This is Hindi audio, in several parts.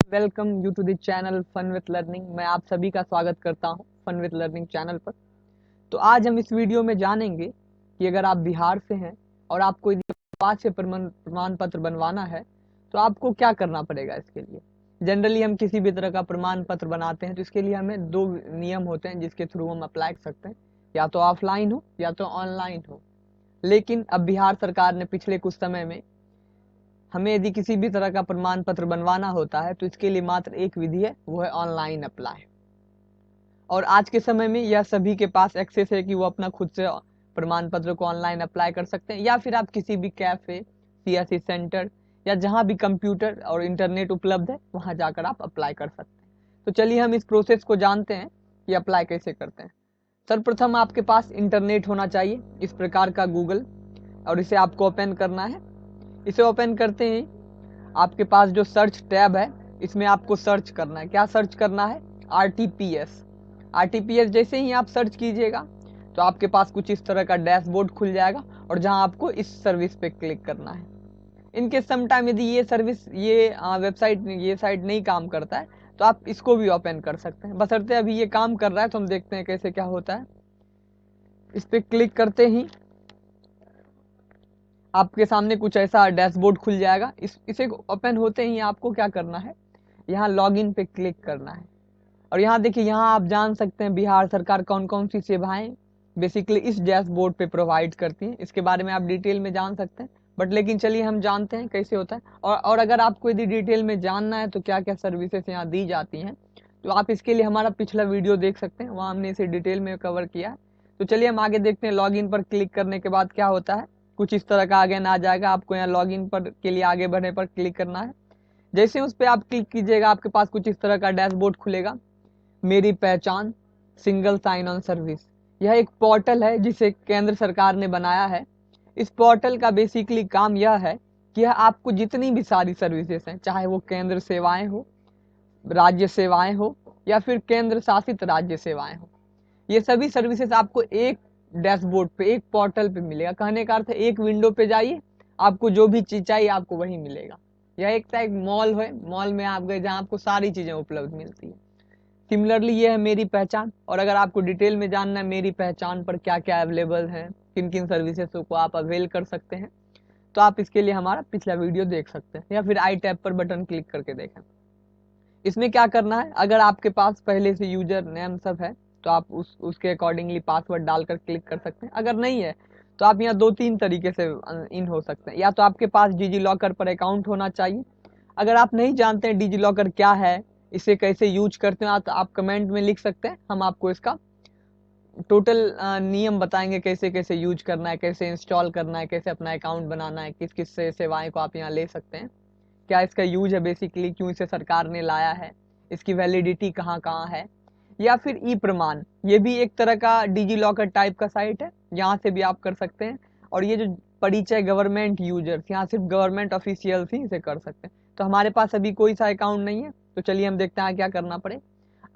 Welcome you to the channel fun with learning. मैं आप सभी का स्वागत करता हूं फन विथ लर्निंग चैनल पर। तो आज हम इस वीडियो में जानेंगे कि अगर आप बिहार से हैं और आपको यदि आवाज से प्रमाण पत्र बनवाना है तो आपको क्या करना पड़ेगा। इसके लिए जनरली हम किसी भी तरह का प्रमाण पत्र बनाते हैं तो इसके लिए हमें दो नियम होते हैं जिसके थ्रू हम अप्लाई कर सकते हैं, या तो ऑफलाइन हो या तो ऑनलाइन हो। लेकिन अब बिहार सरकार ने पिछले कुछ समय में हमें यदि किसी भी तरह का प्रमाण पत्र बनवाना होता है तो इसके लिए मात्र एक विधि है, वो है ऑनलाइन अप्लाई। और आज के समय में यह सभी के पास एक्सेस है कि वो अपना खुद से प्रमाण पत्र को ऑनलाइन अप्लाई कर सकते हैं, या फिर आप किसी भी कैफे, सीएससी सेंटर या जहां भी कंप्यूटर और इंटरनेट उपलब्ध है वहां जाकर आप अप्लाई कर सकते हैं। तो चलिए हम इस प्रोसेस को जानते हैं कि अप्लाई कैसे करते हैं। सर्वप्रथम आपके पास इंटरनेट होना चाहिए, इस प्रकार का गूगल, और इसे आपको ओपन करना है। इसे ओपन करते ही आपके पास जो सर्च टैब है इसमें आपको सर्च करना है। क्या सर्च करना है? आरटीपीएस। आरटीपीएस जैसे ही आप सर्च कीजिएगा तो आपके पास कुछ इस तरह का डैशबोर्ड खुल जाएगा और जहां आपको इस सर्विस पे क्लिक करना है। इनके सम टाइम यदि ये सर्विस, ये वेबसाइट, ये साइट नहीं काम करता है तो आप इसको भी ओपन कर सकते हैं। बशर्ते अभी ये काम कर रहा है तो हम देखते हैं कैसे क्या होता है। इस पे क्लिक करते ही आपके सामने कुछ ऐसा डैशबोर्ड खुल जाएगा। इसे ओपन होते ही आपको क्या करना है, यहाँ लॉगिन पे क्लिक करना है। और यहाँ देखिए, यहाँ आप जान सकते हैं बिहार सरकार कौन कौन सी सेवाएं बेसिकली इस डैशबोर्ड पे प्रोवाइड करती हैं। इसके बारे में आप डिटेल में जान सकते हैं, बट लेकिन चलिए हम जानते हैं कैसे होता है। और अगर आपको यदि डिटेल में जानना है तो क्या क्या सर्विसेज यहाँ दी जाती हैं तो आप इसके लिए हमारा पिछला वीडियो देख सकते हैं, वहाँ हमने इसे डिटेल में कवर किया है। तो चलिए हम आगे देखते हैं। लॉगिन पर क्लिक करने के बाद क्या होता है, कुछ इस तरह का आगे आ जाएगा। आपको यहाँ लॉगिन पर के लिए आगे बढ़ने पर क्लिक करना है। जैसे उस पर आप क्लिक कीजिएगा आपके पास कुछ इस तरह का डैशबोर्ड खुलेगा। मेरी पहचान सिंगल साइन ऑन सर्विस, यह एक पोर्टल है जिसे केंद्र सरकार ने बनाया है। इस पोर्टल का बेसिकली काम यह है कि यह आपको जितनी भी सारी सर्विसेज हैं, चाहे वो केंद्र सेवाएं हो, राज्य सेवाएं हो या फिर केंद्र शासित राज्य सेवाएं हो, ये सभी सर्विसेज आपको एक डैशबोर्ड पे, एक पोर्टल पे मिलेगा। कहने का अर्थ है एक विंडो पे जाइए, आपको जो भी चीज चाहिए आपको वही मिलेगा। यह एक टाइप मॉल है, मॉल में आप गए जहाँ आपको सारी चीजें उपलब्ध मिलती है। सिमिलरली ये है मेरी पहचान। और अगर आपको डिटेल में जानना है मेरी पहचान पर क्या क्या अवेलेबल है, किन किन सर्विसेज को आप अवेल कर सकते हैं, तो आप इसके लिए हमारा पिछला वीडियो देख सकते हैं, या फिर आई टैब पर बटन क्लिक करके देखें। इसमें क्या करना है, अगर आपके पास पहले से यूजर नेम सब है तो आप उसके अकॉर्डिंगली पासवर्ड डालकर क्लिक कर सकते हैं। अगर नहीं है तो आप यहाँ दो तीन तरीके से इन हो सकते हैं। या तो आपके पास डिजी लॉकर पर अकाउंट होना चाहिए। अगर आप नहीं जानते हैं डिजी लॉकर क्या है, इसे कैसे यूज करते हैं, तो आप कमेंट में लिख सकते हैं। हम आपको इसका टोटल नियम बताएंगे, कैसे कैसे यूज करना है, कैसे इंस्टॉल करना है, कैसे अपना अकाउंट बनाना है, किस किस से सेवाएं को आप यहाँ ले सकते हैं, क्या इसका यूज है बेसिकली, क्यों इसे सरकार ने लाया है, इसकी वैलिडिटी कहाँ कहाँ है। या फिर ई प्रमाण, ये भी एक तरह का डिजी लॉकर टाइप का साइट है, यहाँ से भी आप कर सकते हैं। और ये जो परिचय गवर्नमेंट यूजर्स, यहाँ सिर्फ गवर्नमेंट ऑफिशियल्स ही इसे कर सकते हैं। तो हमारे पास अभी कोई सा अकाउंट नहीं है, तो चलिए हम देखते हैं क्या करना पड़े।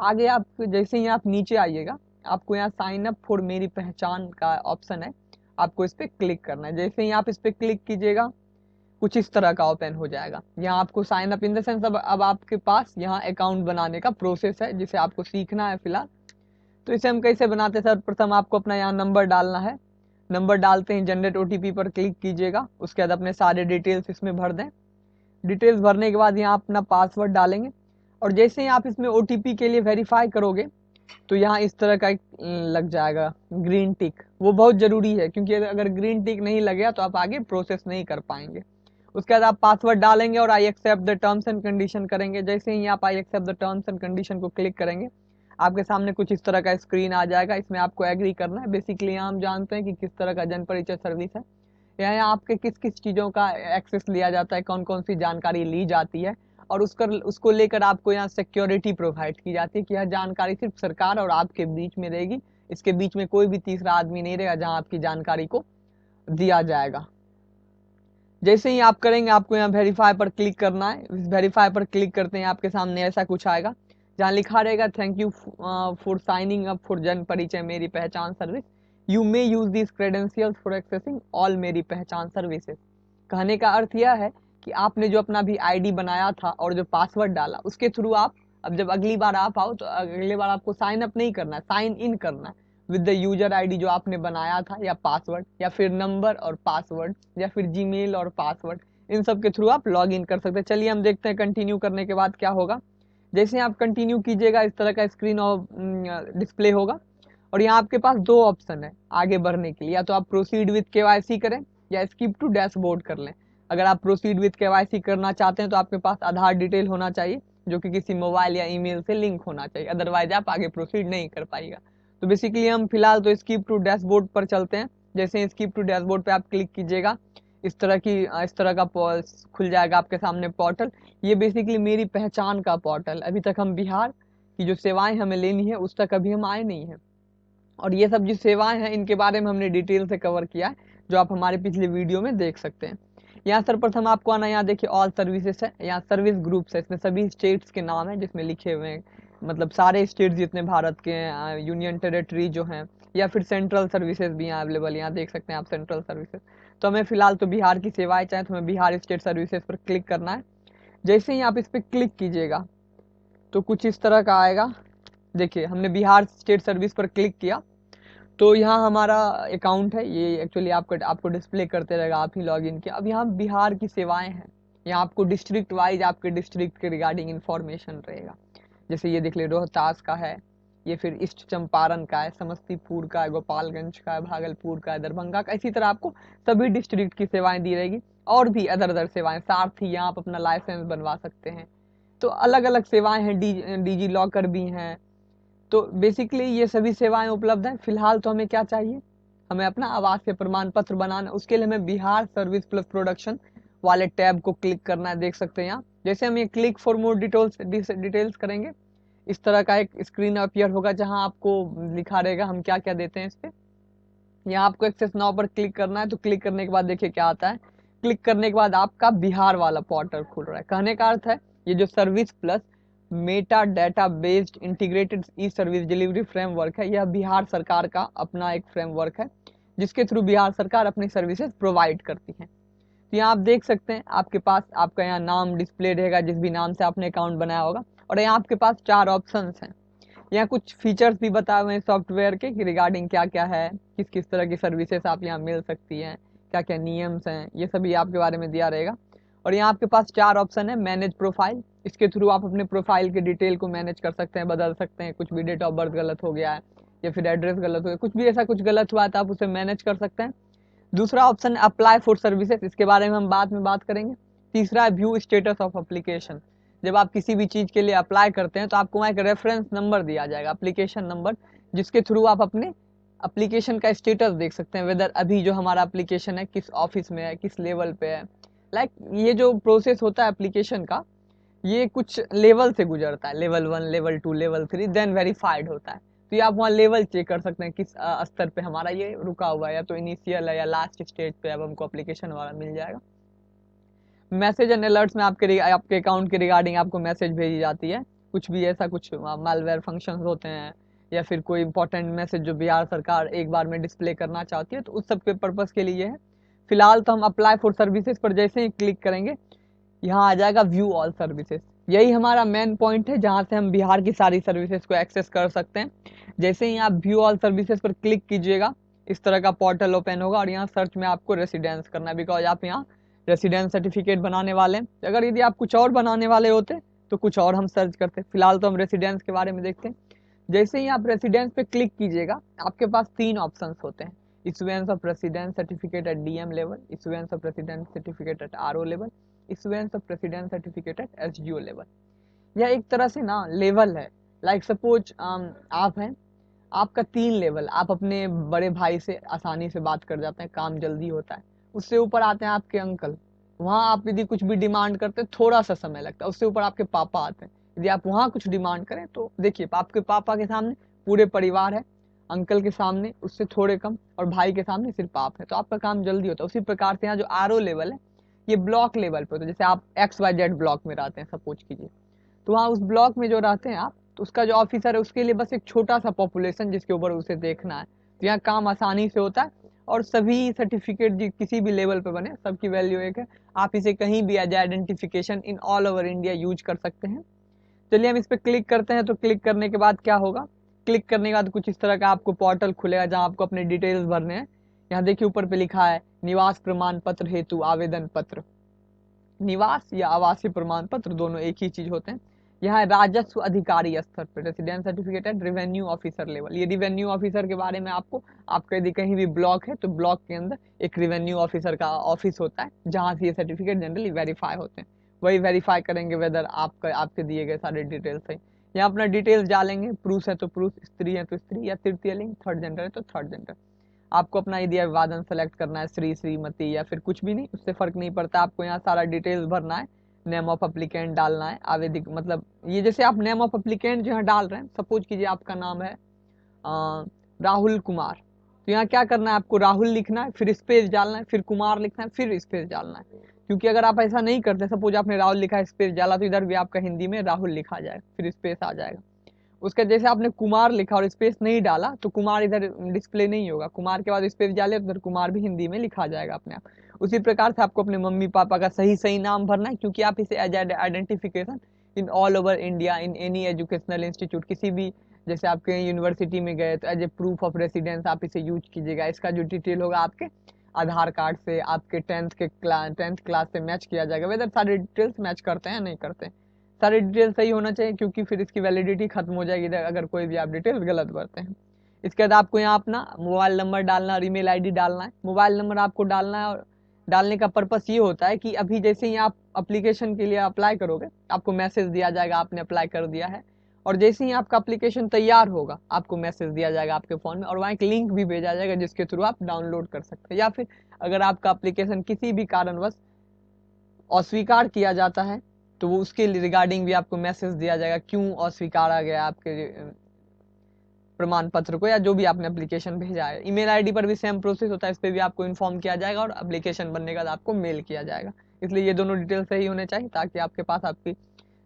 आगे आप जैसे ही आप नीचे आइएगा, आपको यहाँ साइन अप फॉर मेरी पहचान का ऑप्शन है, आपको इस पर क्लिक करना है। जैसे ही आप इस पर क्लिक कीजिएगा कुछ इस तरह का ओपन हो जाएगा। यहाँ आपको sign up in the sense, अब आपके पास यहाँ अकाउंट बनाने का प्रोसेस है जिसे आपको सीखना है फिलहाल। तो इसे हम कैसे बनाते हैं, सर्वप्रथम आपको अपना यहाँ नंबर डालना है। नंबर डालते ही जनरेट ओटीपी पर क्लिक कीजिएगा। उसके बाद अपने सारे डिटेल्स इसमें भर दें। डिटेल्स भरने के बाद यहाँ अपना पासवर्ड डालेंगे। और जैसे ही आप इसमें ओटीपी के लिए वेरीफाई करोगे तो यहाँ इस तरह का एक लग जाएगा ग्रीन टिक। वो बहुत जरूरी है, क्योंकि अगर ग्रीन टिक नहीं लगेगा तो आप आगे प्रोसेस नहीं कर पाएंगे। उसके बाद आप पासवर्ड डालेंगे और I accept the terms and condition करेंगे। जैसे ही आप I accept the terms and condition को क्लिक करेंगे आपके सामने कुछ इस तरह का स्क्रीन आ जाएगा। इसमें आपको एग्री करना है। बेसिकली हम जानते हैं कि किस तरह का जन परिचय सर्विस है, यहाँ आपके किस किस चीज़ों का एक्सेस लिया जाता है, कौन कौन सी जानकारी ली जाती है, और उसको लेकर आपको यहाँ सिक्योरिटी प्रोवाइड की जाती है कि यह जानकारी सिर्फ सरकार और आपके बीच में रहेगी। इसके बीच में कोई भी तीसरा आदमी नहीं रहेगा जहाँ आपकी जानकारी को दिया जाएगा। जैसे ही आप करेंगे आपको यहाँ वेरीफाई पर क्लिक करना है। इस वेरीफाई पर क्लिक करते हैं आपके सामने ऐसा कुछ आएगा जहाँ लिखा रहेगा thank you for signing up for जन परिचय मेरी पहचान service, you may use this credentials for accessing all मेरी पहचान सर्विसेज। कहने का अर्थ यह है कि आपने जो अपना भी आईडी बनाया था और जो पासवर्ड डाला उसके थ्रू आप अब जब अगली बार आप आओ तो अगली बार आपको साइन अप नहीं करना है, साइन इन करना है विद द यूजर आईडी जो आपने बनाया था, या पासवर्ड, या फिर नंबर और पासवर्ड, या फिर जीमेल और पासवर्ड, इन सब के थ्रू आप लॉग इन कर सकते हैं। चलिए हम देखते हैं कंटिन्यू करने के बाद क्या होगा। जैसे आप कंटिन्यू कीजिएगा इस तरह का स्क्रीन और डिस्प्ले होगा, और यहाँ आपके पास दो ऑप्शन है आगे बढ़ने के लिए, या तो आप प्रोसीड विथ केवाईसी करें या स्किप टू डैशबोर्ड कर लें। अगर आप प्रोसीड विथ केवाईसी करना चाहते हैं तो आपके पास आधार डिटेल होना चाहिए जो कि किसी मोबाइल या ईमेल से लिंक होना चाहिए, अदरवाइज आप आगे प्रोसीड नहीं कर पाएगा। तो बेसिकली हम फिलहाल तो स्किप टू डैशबोर्ड पर चलते हैं। जैसे स्किप टू डैशबोर्ड पे आप क्लिक कीजिएगा इस तरह का खुल जाएगा आपके सामने पोर्टल। ये बेसिकली मेरी पहचान का पोर्टल। अभी तक हम बिहार की जो सेवाएं हमें लेनी है उस तक अभी हम आए नहीं हैं, और ये सब जो सेवाएं हैं इनके बारे में हमने डिटेल से कवर किया है जो आप हमारे पिछले वीडियो में देख सकते हैं। यहाँ सर्वप्रथम आपको आना, यहाँ देखिए ऑल सर्विसेज है, यहाँ सर्विस ग्रुप्स है, इसमें सभी स्टेट्स के नाम है जिसमें लिखे हुए हैं, मतलब सारे स्टेट्स जितने भारत के हैं, यूनियन टेरिटरी जो हैं, या फिर सेंट्रल सर्विसेज भी यहाँ अवेलेबल, यहाँ देख सकते हैं आप सेंट्रल सर्विसेज। तो हमें फिलहाल तो बिहार की सेवाएं चाहें तो हमें बिहार स्टेट सर्विसेज पर क्लिक करना है। जैसे ही आप इस पर क्लिक कीजिएगा तो कुछ इस तरह का आएगा। देखिए हमने बिहार स्टेट सर्विस पर क्लिक किया तो यहाँ हमारा अकाउंट है, ये एक्चुअली आपको डिस्प्ले करते रहेगा, आप ही लॉग इन किया। अब यहाँ बिहार की सेवाएं हैं, यहाँ आपको डिस्ट्रिक्ट वाइज आपके डिस्ट्रिक्ट के रिगार्डिंग इन्फॉर्मेशन रहेगा। जैसे ये देख ले, रोहतास का है, ये फिर ईस्ट चंपारण का है, समस्तीपुर का है, गोपालगंज का है, भागलपुर का है, दरभंगा का। इसी तरह आपको सभी डिस्ट्रिक्ट की सेवाएं दी रहेगी, और भी अदर अदर सेवाएं, साथ ही यहाँ आप अपना लाइसेंस बनवा सकते हैं। तो अलग अलग सेवाएं हैं, डीजी लॉकर भी हैं। तो बेसिकली ये सभी सेवाएं उपलब्ध हैं। फिलहाल तो हमें क्या चाहिए, हमें अपना आवासीय प्रमाण पत्र बनाना। उसके लिए हमें बिहार सर्विस प्लस प्रोडक्शन वाले टैब को क्लिक करना है, देख सकते हैं यहाँ। जैसे हम ये क्लिक फॉर मोर डिटेल्स करेंगे इस तरह का एक स्क्रीन अपीयर होगा जहां आपको लिखा रहेगा हम क्या क्या देते हैं इस पे। यहाँ आपको एक्सेस नाउ पर क्लिक करना है। तो क्लिक करने के बाद देखिए क्या आता है। क्लिक करने के बाद आपका बिहार वाला पोर्टल खुल रहा है। कहने का अर्थ है ये जो service plus metadata based integrated E service delivery framework है, यह बिहार सरकार का अपना एक फ्रेमवर्क है जिसके थ्रू बिहार सरकार अपनी सर्विसेज प्रोवाइड करती है। तो यहाँ आप देख सकते हैं आपके पास आपका यहाँ नाम डिस्प्ले रहेगा जिस भी नाम से आपने अकाउंट बनाया होगा, और यहाँ आपके पास 4 ऑप्शंस हैं। यहाँ कुछ फीचर्स भी बताए हुए हैं सॉफ्टवेयर के कि रिगार्डिंग क्या क्या है, किस किस तरह की सर्विसेज आप यहाँ मिल सकती हैं, क्या क्या नियम्स हैं, ये सभी आपके बारे में दिया रहेगा। और यहाँ आपके पास 4 ऑप्शन है। मैनेज प्रोफाइल, इसके थ्रू आप अपने प्रोफाइल के डिटेल को मैनेज कर सकते हैं, बदल सकते हैं। कुछ भी डेट ऑफ बर्थ गलत हो गया है या फिर एड्रेस गलत हो गया, कुछ भी ऐसा कुछ गलत हुआ है तो आप उसे मैनेज कर सकते हैं। दूसरा ऑप्शन है अप्लाई फॉर सर्विसेज, इसके बारे में हम बाद में बात करेंगे। तीसरा है व्यू स्टेटस ऑफ एप्लीकेशन, जब आप किसी भी चीज के लिए अप्लाई करते हैं तो आपको वहाँ एक रेफरेंस नंबर दिया जाएगा, एप्लीकेशन नंबर, जिसके थ्रू आप अपने एप्लीकेशन का स्टेटस देख सकते हैं, वेदर अभी जो हमारा एप्लीकेशन है किस ऑफिस में है, किस लेवल पे है। लाइक ये जो प्रोसेस होता है एप्लीकेशन का, ये कुछ लेवल से गुजरता है, level 1, level 2, level 3, then verified होता है। तो ये आप वहाँ लेवल चेक कर सकते हैं किस स्तर पे हमारा ये रुका हुआ है, या तो इनिशियल है या लास्ट स्टेज पे। अब हमको एप्लीकेशन वाला मिल जाएगा। मैसेज एंड अलर्ट्स में आपके अकाउंट के रिगार्डिंग आपको मैसेज भेजी जाती है। कुछ भी ऐसा कुछ मालवेयर फंक्शन होते हैं या फिर कोई इंपॉर्टेंट मैसेज जो बिहार सरकार एक बार में डिस्प्ले करना चाहती है, तो उस सब के पर्पज के लिए है। फिलहाल तो हम अप्लाई फॉर सर्विसेज पर जैसे ही क्लिक करेंगे यहाँ आ जाएगा व्यू ऑल सर्विसेज। यही हमारा मेन पॉइंट है जहाँ से हम बिहार की सारी सर्विसेज को एक्सेस कर सकते हैं। जैसे ही आप व्यू ऑल सर्विसेज पर क्लिक कीजिएगा इस तरह का पोर्टल ओपन होगा, और यहाँ सर्च में आपको रेसिडेंस करना है, बिकॉज आप यहाँ रेसिडेंस सर्टिफिकेट बनाने वाले हैं। अगर यदि आप कुछ और बनाने वाले होते तो कुछ और हम सर्च करते। फिलहाल तो हम रेसिडेंस के बारे में देखते हैं। जैसे ही आप रेसिडेंस पे क्लिक कीजिएगा आपके पास 3 ऑप्शंस होते हैं। Issuance of residence certificate at DM level, issuance of residence certificate at RO level, issuance of residence certificate at SDO level. यह एक तरह से ना लेवल है। लाइक सपोज आप हैं, आपका 3 लेवल, आप अपने बड़े भाई से आसानी से बात कर जाते हैं, काम जल्दी होता है। उससे ऊपर आते हैं आपके अंकल, वहाँ आप यदि कुछ भी डिमांड करते हैं थोड़ा सा समय लगता है। उससे ऊपर आपके पापा आते हैं, यदि आप वहाँ कुछ डिमांड करें तो देखिए आपके पापा के सामने पूरे परिवार है, अंकल के सामने उससे थोड़े कम, और भाई के सामने सिर्फ आप है, तो आपका काम जल्दी होता है। उसी प्रकार से यहाँ जो आरओ लेवल है ये ब्लॉक लेवल पे होता है। जैसे आप XYZ ब्लॉक में रहते हैं सपोज कीजिए, तो वहाँ उस ब्लॉक में जो रहते हैं आप, तो उसका जो ऑफिसर है उसके लिए बस एक छोटा सा पॉपुलेशन जिसके ऊपर उसे देखना है, तो यहाँ काम आसानी से होता है। और सभी सर्टिफिकेट जो किसी भी लेवल पे बने सबकी वैल्यू एक है। आप इसे कहीं भी as identification in all over India use कर सकते हैं। चलिए हम इस पर क्लिक करते हैं। तो क्लिक करने के बाद क्या होगा, क्लिक करने के बाद कुछ इस तरह का आपको पोर्टल खुलेगा जहां आपको अपने डिटेल्स भरने हैं। यहाँ देखिए ऊपर पे लिखा है निवास प्रमाण पत्र हेतु आवेदन पत्र। निवास या आवासीय प्रमाण पत्र दोनों एक ही चीज होते हैं। यहाँ राजस्व अधिकारी स्तर पर residence certificate and revenue officer level, ये रेवेन्यू ऑफिसर के बारे में आपको, आपका यदि कहीं भी ब्लॉक है तो ब्लॉक के अंदर एक रेवेन्यू ऑफिसर का ऑफिस होता है जहां से ये सर्टिफिकेट जनरली वेरीफाई होते हैं। वही वेरीफाई करेंगे वेदर आपका आपके दिए गए सारे डिटेल्स सही। यहाँ अपना डिटेल्स डालेंगे, पुरुष है तो पुरुष, स्त्री है तो स्त्री, या तृतीय लिंग, थर्ड जेंडर है तो थर्ड जेंडर। आपको अपना यदि अभिवादन सेलेक्ट करना है, श्री श्रीमती या फिर कुछ भी नहीं, उससे फर्क नहीं पड़ता। आपको यहाँ सारा डिटेल्स भरना है, नेम ऑफ अप्लीकेंट डालना है, आवेदिक मतलब ये जैसे आप नेम ऑफ अप्लीकेंट जो यहाँ डाल रहे हैं, सपोज कीजिए आपका नाम है राहुल कुमार, तो यहाँ क्या करना है, आपको राहुल लिखना है, फिर स्पेस डालना है, फिर कुमार लिखना है, फिर स्पेस डालना है। क्योंकि अगर आप ऐसा नहीं करते, सपोज आपने राहुल लिखा है स्पेस डाला, तो इधर भी आपका हिंदी में राहुल लिखा जाएगा, फिर स्पेस आ जाएगा। उसका जैसे आपने कुमार लिखा और स्पेस नहीं डाला तो कुमार इधर डिस्प्ले नहीं होगा, कुमार के बाद स्पेस डाले तो उधर कुमार भी हिंदी में लिखा जाएगा अपने आप। उसी प्रकार से आपको अपने मम्मी पापा का सही सही नाम भरना है, क्योंकि आप इसे as identification in all over India in any educational institute, किसी भी जैसे आपके यूनिवर्सिटी में गए तो as a proof of residence आप इसे यूज कीजिएगा। इसका जो डिटेल होगा आपके आधार कार्ड से, आपके टेंथ क्लास से मैच किया जाएगा, वेदर सारे डिटेल्स मैच करते हैं नहीं करते हैं। सारे डिटेल सही होना चाहिए, क्योंकि फिर इसकी वैलिडिटी खत्म हो जाएगी अगर कोई भी आप डिटेल गलत भरते हैं। इसके बाद आपको यहाँ अपना मोबाइल नंबर डालना और ईमेल आईडी डालना है। मोबाइल नंबर आपको डालना है, और डालने का पर्पस ये होता है कि अभी जैसे ही आप एप्लीकेशन के लिए अप्लाई करोगे, आपको मैसेज दिया जाएगा आपने अप्लाई कर दिया है, और जैसे ही आपका एप्लीकेशन तैयार होगा आपको मैसेज दिया जाएगा आपके फ़ोन में, और वहाँ एक लिंक भी भेजा जाएगा जिसके थ्रू आप डाउनलोड कर सकते हैं। या फिर अगर आपका एप्लीकेशन किसी भी कारणवश अस्वीकार किया जाता है तो वो उसके रिगार्डिंग भी आपको मैसेज दिया जाएगा क्यों अस्वीकारा गया आपके प्रमाण पत्र को, या जो भी आपने एप्लीकेशन भेजा है। ईमेल आईडी पर भी सेम प्रोसेस होता है, इस पर भी आपको इन्फॉर्म किया जाएगा और एप्लीकेशन बनने के बाद आपको मेल किया जाएगा। इसलिए ये दोनों डिटेल सही होने चाहिए ताकि आपके पास आपकी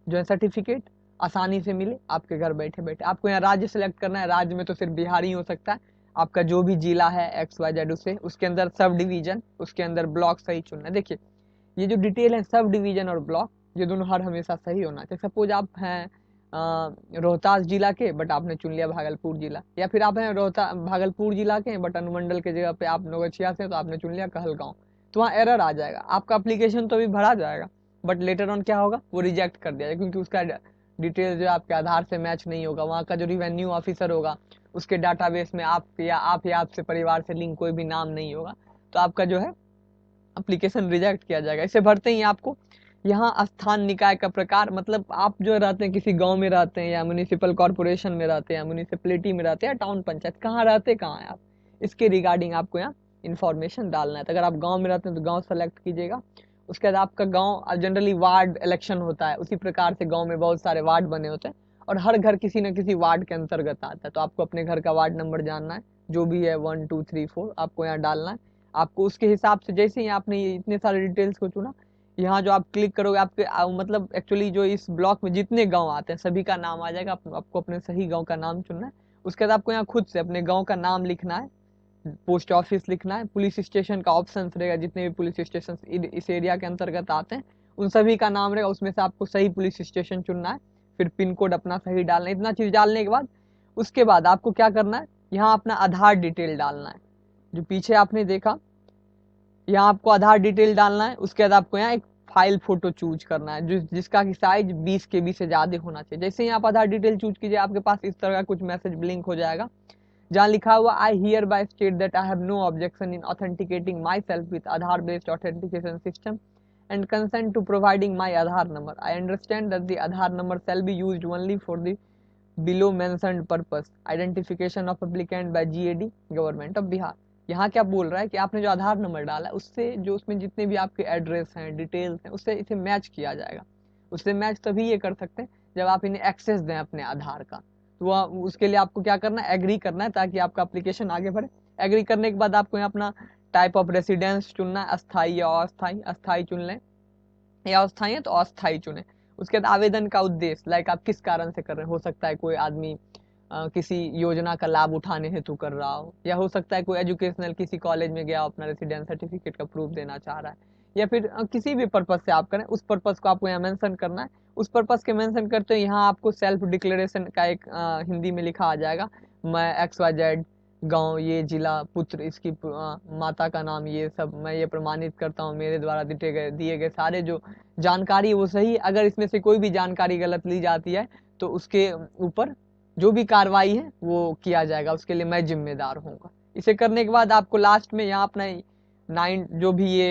जो है सर्टिफिकेट आसानी से मिले आपके घर बैठे बैठे। आपको यहाँ राज्य सेलेक्ट करना है, राज्य में तो सिर्फ बिहार ही हो सकता है। आपका जो भी जिला है XYZ से, उसके अंदर सब डिवीजन, उसके अंदर ब्लॉक सही चुनना है। देखिए ये जो डिटेल है सब डिवीजन और ब्लॉक, ये दोनों हर हमेशा सही होना चाहिए। सपोज आप हैं रोहतास जिला के बट आपने चुन लिया भागलपुर जिला, या फिर आप हैं भागलपुर जिला के बट अनुमंडल के जगह पे आप नौगछिया से तो आपने चुन लिया कहलगांव, तो वहाँ एरर आ जाएगा। आपका एप्लीकेशन तो अभी भरा जाएगा बट लेटर ऑन क्या होगा, वो रिजेक्ट कर दिया जाएगा, क्योंकि उसका डिटेल जो आपके आधार से मैच नहीं होगा। वहाँ का जो रिवेन्यू ऑफिसर होगा उसके डाटाबेस में आप या आपसे परिवार से लिंक कोई भी नाम नहीं होगा, तो आपका जो है एप्लीकेशन रिजेक्ट किया जाएगा। इसे भरते ही आपको यहाँ स्थान निकाय का प्रकार, मतलब आप जो रहते हैं किसी गांव में रहते हैं, या म्यूनिसिपल कॉर्पोरेशन में रहते हैं, या म्यूनिसिपलिटी में रहते हैं, या टाउन पंचायत, कहाँ रहते कहाँ है आप, इसके रिगार्डिंग आपको यहाँ इन्फॉर्मेशन डालना है। तो अगर आप गाँव में रहते हैं तो गाँव सेलेक्ट कीजिएगा। उसके बाद आपका गाँव जनरली वार्ड इलेक्शन होता है, उसी प्रकार से गाँव में बहुत सारे वार्ड बने होते हैं और हर घर किसी न किसी वार्ड के अंतर्गत आता है। तो आपको अपने घर का वार्ड नंबर जानना है, जो भी है 1 2 3 4 आपको यहाँ डालना है। आपको उसके हिसाब से जैसे ही आपने ये इतने सारे डिटेल्स को चुना, यहाँ जो आप क्लिक करोगे आपके मतलब एक्चुअली जो इस ब्लॉक में जितने गांव आते हैं सभी का नाम आ जाएगा। आपको अपने सही गांव का नाम चुनना है। उसके बाद आपको यहाँ खुद से अपने गांव का नाम लिखना है, पोस्ट ऑफिस लिखना है, पुलिस स्टेशन का ऑप्शन रहेगा, जितने भी पुलिस स्टेशन इस एरिया के अंतर्गत आते हैं उन सभी का नाम रहेगा, उसमें से आपको सही पुलिस स्टेशन चुनना है। फिर पिन कोड अपना सही डालना है। इतना चीज डालने के बाद उसके बाद आपको क्या करना है, यहाँ अपना आधार डिटेल डालना है। जो पीछे आपने देखा यहाँ आपको आधार डिटेल डालना है। उसके बाद आपको यहाँ एक फाइल फोटो चूज करना है जिसका कि साइज 20 KB से ज्यादा होना चाहिए। जैसे ही आप आधार डिटेल चूज कीजिए आपके पास इस तरह का कुछ मैसेज ब्लिंक हो जाएगा जहाँ लिखा हुआ I hereby state that I have no objection in authenticating myself with Aadhaar based authentication system and consent to providing my Aadhaar number. I understand that the Aadhaar number shall be used only for the below mentioned purpose. Identification of applicant by GAD, Government of Bihar. यहाँ क्या बोल रहा है कि आपने जो आधार नंबर डाला है उससे जो उसमें जितने भी आपके एड्रेस हैं, डिटेल्स हैं, उससे इसे मैच किया जाएगा। उससे मैच तभी ये कर सकते हैं जब आप इन्हें एक्सेस दें अपने आधार का। तो वह उसके लिए आपको क्या करना है, एग्री करना है ताकि आपका एप्लीकेशन आगे बढ़े। एग्री करने के बाद आपको यहाँ अपना टाइप ऑफ रेसिडेंस चुनना है, अस्थाई या अस्थाई। अस्थाई चुन लें या अस्थाई है तो अस्थाई चुने। उसके बाद आवेदन का उद्देश्य, लाइक आप किस कारण से कर रहे हैं। हो सकता है कोई आदमी किसी योजना का लाभ उठाने हेतु कर रहा हो, या हो सकता है कोई एजुकेशनल किसी कॉलेज में गया हो, अपना रेसिडेंस सर्टिफिकेट का प्रूफ देना चाह रहा है, या फिर किसी भी पर्पज से आप करें, उस पर्पज को आपको यहाँ मेंशन करना है। उस पर्पज के मेंशन करते हुए यहाँ आपको सेल्फ डिक्लेरेशन का एक हिंदी में लिखा आ जाएगा, मैं XYZ गांव, ये जिला, पुत्र, इसकी माता का नाम, ये सब मैं ये प्रमाणित करता हूँ, मेरे द्वारा दिए गए सारे जो जानकारी है वो सही। अगर इसमें से कोई भी जानकारी गलत ली जाती है तो उसके ऊपर जो भी कार्रवाई है वो किया जाएगा, उसके लिए मैं जिम्मेदार हूँगा। इसे करने के बाद आपको लास्ट में यहाँ अपना 9 जो भी ये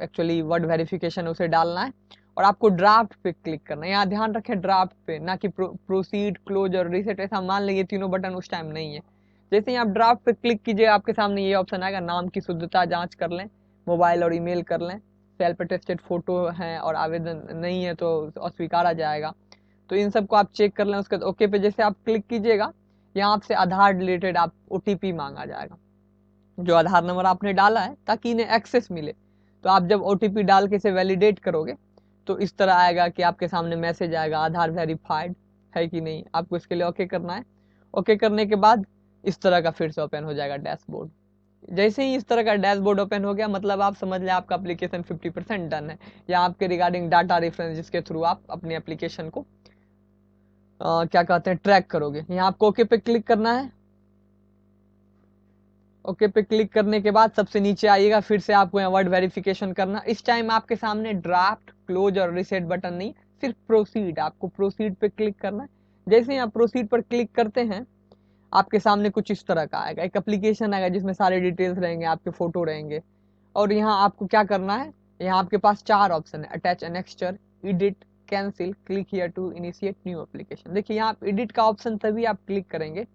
एक्चुअली वर्ड वेरिफिकेशन है उसे डालना है, और आपको ड्राफ्ट पे क्लिक करना है। यहाँ ध्यान रखें ड्राफ्ट पे, ना कि प्रोसीड, क्लोज और रीसेट, ऐसा मान लेंगे तीनों बटन उस टाइम नहीं है। जैसे ही आप ड्राफ्ट पे क्लिक कीजिए, आपके सामने ये ऑप्शन आएगा, नाम की शुद्धता जांच कर लें, मोबाइल और ईमेल कर लें, सेल्फ अटेस्टेड फोटो है और आवेदन नहीं है तो अस्वीकारा जाएगा। तो इन सबको आप चेक कर लें। उसके बाद ओके पे जैसे आप क्लिक कीजिएगा, यहाँ आपसे आधार रिलेटेड आप OTP मांगा जाएगा, जो आधार नंबर आपने डाला है, ताकि इन्हें एक्सेस मिले। तो आप जब OTP डाल के इसे वैलिडेट करोगे तो इस तरह आएगा कि आपके सामने मैसेज आएगा, आधार वेरीफाइड है कि नहीं। आपको इसके लिए ओके करना है। ओके करने के बाद इस तरह का फिर से ओपन हो जाएगा डैशबोर्ड। जैसे ही इस तरह का डैशबोर्ड ओपन हो गया, मतलब आप समझ लें आपका एप्लीकेशन 50% डन है, या आपके रिगार्डिंग डाटा रेफरेंस जिसके थ्रू आप अपनी एप्लीकेशन को क्या कहते हैं ट्रैक करोगे। यहाँ आपको ओके पे क्लिक करना है। ओके पे क्लिक करने के बाद सबसे नीचे आइएगा, फिर से आपको यहाँ वर्ड वेरिफिकेशन करना। इस टाइम आपके सामने ड्राफ्ट, क्लोज और रीसेट बटन नहीं, सिर्फ प्रोसीड, आपको प्रोसीड पे क्लिक करना है। जैसे ही आप प्रोसीड पर क्लिक करते हैं, आपके सामने कुछ इस तरह का आएगा, एक एप्लीकेशन आएगा जिसमें सारे डिटेल्स रहेंगे, आपके फोटो रहेंगे। और यहाँ आपको क्या करना है, यहाँ आपके पास 4 ऑप्शन है, attach annexure, edit, cancel, click here to initiate new application. देखिए यहाँ आप एडिट का ऑप्शन तभी आप क्लिक करेंगे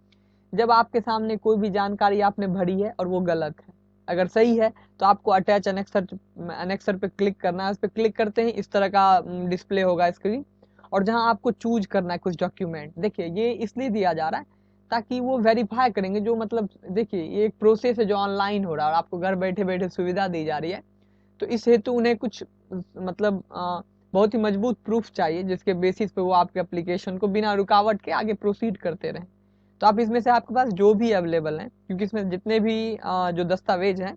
जब आपके सामने कोई भी जानकारी आपने भरी है और वो गलत है। अगर सही है तो आपको अटैच एनेक्सर पे क्लिक करना है। उस पर क्लिक करते ही इस तरह का डिस्प्ले होगा स्क्रीन, और जहां आपको चूज करना है कुछ डॉक्यूमेंट। देखिए ये इसलिए दिया जा रहा है ताकि वो वेरीफाई करेंगे, जो मतलब देखिए ये एक प्रोसेस है जो ऑनलाइन हो रहा है और आपको घर बैठे बैठे सुविधा दी जा रही है। तो इस हेतु उन्हें कुछ मतलब बहुत ही मजबूत प्रूफ चाहिए जिसके बेसिस पे वो आपके एप्लीकेशन को बिना रुकावट के आगे प्रोसीड करते रहें। तो आप इसमें से आपके पास जो भी अवेलेबल हैं, क्योंकि इसमें जितने भी जो दस्तावेज हैं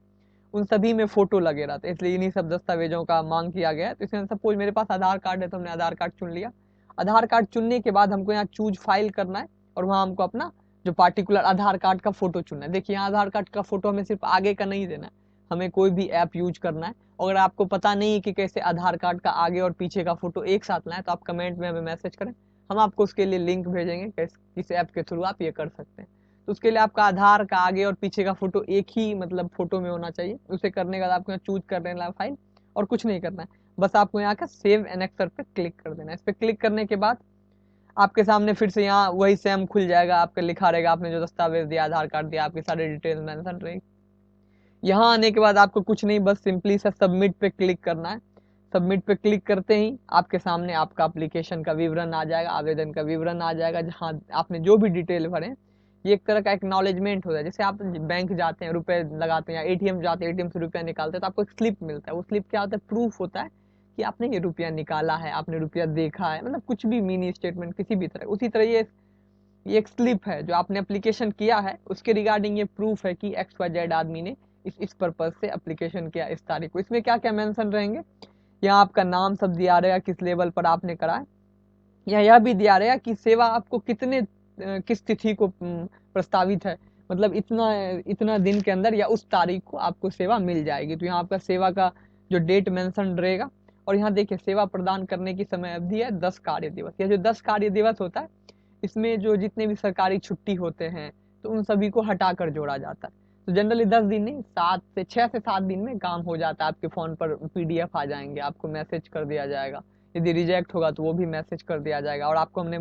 उन सभी में फोटो लगे रहते हैं, इसलिए इन्हीं सब दस्तावेजों का मांग किया गया है। तो इसमें सपोज मेरे पास आधार कार्ड है तो हमने आधार कार्ड चुन लिया। आधार कार्ड चुनने के बाद हमको यहाँ चूज फाइल करना है, और वहाँ हमको अपना जो पार्टिकुलर आधार कार्ड का फोटो चुनना है। देखिए यहाँ आधार कार्ड का फोटो हमें सिर्फ आगे का नहीं देना है, हमें कोई भी ऐप यूज करना है। अगर आपको पता नहीं है कि कैसे आधार कार्ड का आगे और पीछे का फोटो एक साथ लाएं, तो आप कमेंट में हमें मैसेज करें, हम आपको उसके लिए लिंक भेजेंगे किस ऐप के थ्रू आप ये कर सकते हैं। तो उसके लिए आपका आधार का आगे और पीछे का फोटो एक ही मतलब फोटो में होना चाहिए। उसे करने के बाद आपको यहाँ चूज कर लेना फाइल, और कुछ नहीं करना है, बस आपको यहाँ का सेव एनेक्सर पे क्लिक कर देना है। इस पे क्लिक करने के बाद आपके सामने फिर से यहाँ वही सेम खुल जाएगा, आपका लिखा रहेगा आपने जो दस्तावेज दिया, आधार कार्ड दिया, आपकी सारी डिटेल्स मेंशन रहेगी। यहाँ आने के बाद आपको कुछ नहीं, बस सिंपली सा सबमिट पे क्लिक करना है। सबमिट पे क्लिक करते ही आपके सामने आपका एप्लीकेशन का विवरण आ जाएगा, आवेदन का विवरण आ जाएगा, जहाँ आपने जो भी डिटेल भरे। ये एक तरह का एक्नॉलेजमेंट होता है, जैसे आप बैंक जाते हैं, रुपए लगाते हैं, या ATM जाते हैं, ATM से रुपया निकालते हैं, तो आपको एक स्लिप मिलता है। वो स्लिप क्या होता है, प्रूफ होता है कि आपने ये रुपया निकाला है, आपने रुपया देखा है, मतलब कुछ भी मिनी स्टेटमेंट किसी भी तरह। उसी तरह ये एक स्लिप है जो आपने एप्लीकेशन किया है, उसके रिगार्डिंग ये प्रूफ है कि XYZ आदमी ने इस पर्पज से एप्लीकेशन किया इस तारीख को। इसमें क्या क्या मेंशन रहेंगे, यहाँ आपका नाम सब दिया रहेगा, किस लेवल पर आपने करा है, या यह भी दिया रहेगा कि सेवा आपको किस तिथि को प्रस्तावित है, मतलब इतना इतना दिन के अंदर या उस तारीख को आपको सेवा मिल जाएगी। तो यहाँ आपका सेवा का जो डेट मेंशन रहेगा। और यहाँ देखिए सेवा प्रदान करने की समय अवधि है 10 कार्य दिवस। यह जो 10 कार्य दिवस होता है, इसमें जो जितने भी सरकारी छुट्टी होते हैं तो उन सभी को हटाकर जोड़ा जाता है। तो जनरली 10 दिन नहीं, 6 से 7 दिन में काम हो जाता है। आपके फोन पर PDF आ जाएंगे, आपको मैसेज कर दिया जाएगा, यदि रिजेक्ट होगा तो वो भी मैसेज कर दिया जाएगा। और आपको हमने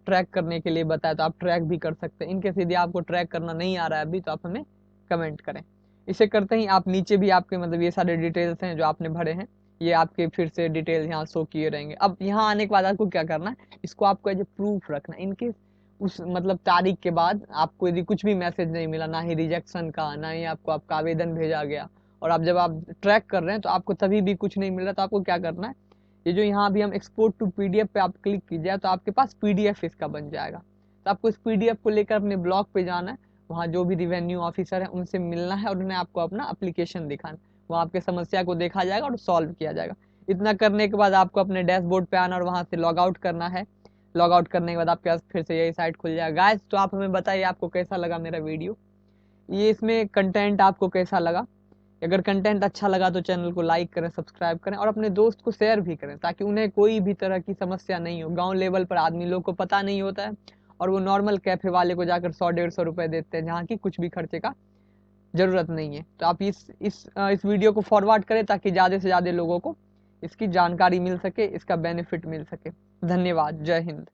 ट्रैक करने के लिए बताया तो आप ट्रैक भी कर सकते हैं। इनकेस यदि आपको ट्रैक करना नहीं आ रहा है अभी, तो आप हमें कमेंट करें। इसे करते ही आप नीचे भी आपके मतलब ये सारे डिटेल्स हैं जो आपने भरे हैं, ये आपके फिर से डिटेल्स यहाँ शो किए रहेंगे। अब यहाँ आने के बाद आपको क्या करना है, इसको आपको एज ए प्रूफ रखना है। इनकेस उस मतलब तारीख के बाद आपको यदि कुछ भी मैसेज नहीं मिला, ना ही रिजेक्शन का, ना ही आपको आपका आवेदन भेजा गया, और आप जब आप ट्रैक कर रहे हैं तो आपको तभी भी कुछ नहीं मिल रहा, तो आपको क्या करना है, ये जो यहाँ अभी हम एक्सपोर्ट टू PDF पे आप क्लिक कीजिए तो आपके पास PDF इसका बन जाएगा। तो आपको इस पीडीएफ को लेकर अपने ब्लॉग पे जाना है, वहाँ जो भी रिवेन्यू ऑफिसर है उनसे मिलना है और उन्हें आपको अपना एप्लीकेशन दिखाना, वहाँ आपके समस्या को देखा जाएगा और सॉल्व किया जाएगा। इतना करने के बाद आपको अपने डैशबोर्ड पे आना और वहाँ से लॉग आउट करना है। लॉग आउट करने के बाद आपके पास फिर से यही साइट खुल जाएगा। गाइस, तो आप हमें बताइए आपको कैसा लगा मेरा वीडियो, ये इसमें कंटेंट आपको कैसा लगा। अगर कंटेंट अच्छा लगा तो चैनल को लाइक करें, सब्सक्राइब करें और अपने दोस्त को शेयर भी करें, ताकि उन्हें कोई भी तरह की समस्या नहीं हो। गांव लेवल पर आदमी लोग को पता नहीं होता है और वो नॉर्मल कैफे वाले को जाकर 100-150 रुपए देते हैं, जहाँ की कुछ भी खर्चे का जरूरत नहीं है। तो आप इस वीडियो को फॉरवर्ड करें ताकि ज़्यादा से ज़्यादा लोगों को इसकी जानकारी मिल सके, इसका बेनिफिट मिल सके। धन्यवाद। जय हिंद।